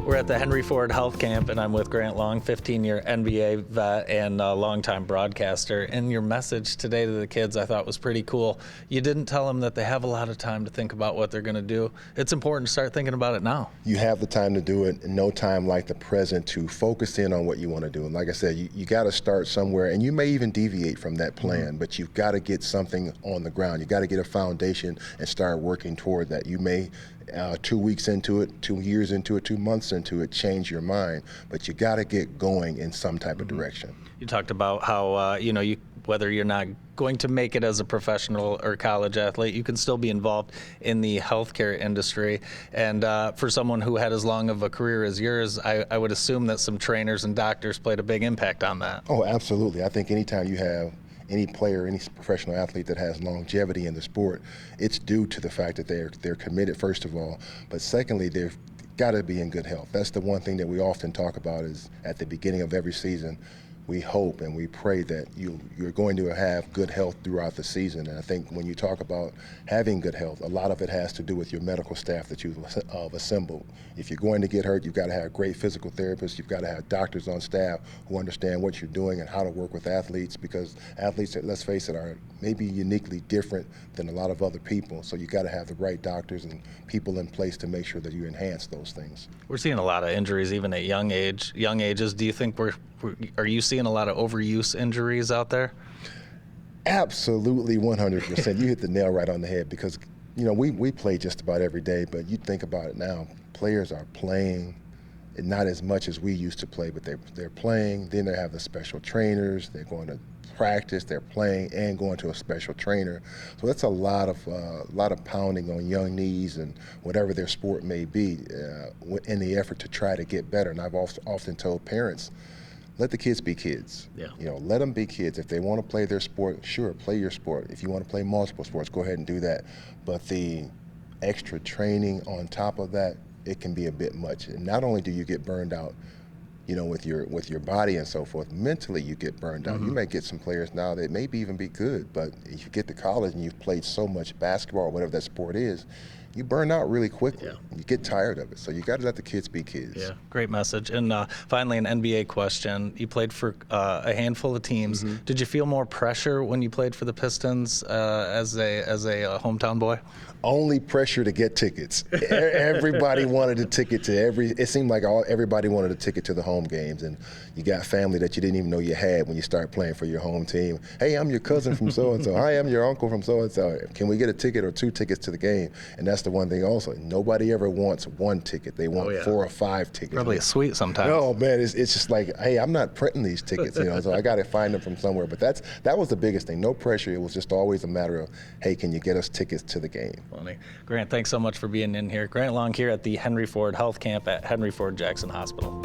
We're at the Henry Ford Health Camp, and I'm with Grant Long, 15-year NBA vet and longtime broadcaster. And your message today to the kids I thought was pretty cool. You didn't tell them that they have a lot of time to think about what they're going to do. It's important to start thinking about it now. You have the time to do it, and no time like the present to focus in on what you want to do. And like I said, you got to start somewhere, and you may even deviate from that plan, but you've got to get something on the ground. You got to get a foundation and start working toward that. You may 2 weeks into it, 2 years into it, 2 months into it, change your mind, but you got to get going in some type of direction. You talked about how, whether you're not going to make it as a professional or college athlete, you can still be involved in the healthcare industry. And for someone who had as long of a career as yours, I would assume that some trainers and doctors played a big impact on that. Oh, absolutely. I think anytime you have any player, any professional athlete that has longevity in the sport, it's due to the fact that they're committed, first of all, but secondly, they've got to be in good health. That's the one thing that we often talk about is at the beginning of every season, we hope and we pray that you're going to have good health throughout the season. And I think when you talk about having good health, a lot of it has to do with your medical staff that you've assembled. If you're going to get hurt, you've got to have great physical therapists. You've got to have doctors on staff who understand what you're doing and how to work with athletes, because athletes, let's face it, are maybe uniquely different than a lot of other people. So you got to have the right doctors and people in place to make sure that you enhance those things. We're seeing a lot of injuries even at young ages. Do you think are you seeing a lot of overuse injuries out there? Absolutely, 100%. You hit the nail right on the head, because we play just about every day, but you think about it now, players are playing, not as much as we used to play, but they're playing. Then they have the special trainers. They're going to practice. They're playing and going to a special trainer. So that's a lot of pounding on young knees and whatever their sport may be in the effort to try to get better. And I've often told parents, let the kids be kids. Yeah. Let them be kids. If they want to play their sport, sure, play your sport. If you want to play multiple sports, go ahead and do that. But the extra training on top of that, it can be a bit much. And not only do you get burned out, with your body and so forth, mentally you get burned out. You may get some players now that maybe even be good, but if you get to college and you've played so much basketball or whatever that sport is, you burn out really quickly. Yeah. You get tired of it. So you got to let the kids be kids. Yeah, great message. And finally, an NBA question. You played for a handful of teams. Did you feel more pressure when you played for the Pistons as a hometown boy? Only pressure to get tickets. Everybody wanted a ticket to it seemed like everybody wanted a ticket to the home games, and you got family that you didn't even know you had when you start playing for your home team. Hey, I'm your cousin from so-and-so. Hi, I'm your uncle from so-and-so. Can we get a ticket or 2 tickets to the game? And that's the one thing also. Nobody ever wants 1 ticket. They want 4 or 5 tickets. Probably a suite sometimes. No, man, it's just like, hey, I'm not printing these tickets, so I got to find them from somewhere. But that was the biggest thing. No pressure. It was just always a matter of, hey, can you get us tickets to the game? Funny. Grant, thanks so much for being in here. Grant Long here at the Henry Ford Health Camp at Henry Ford Jackson Hospital.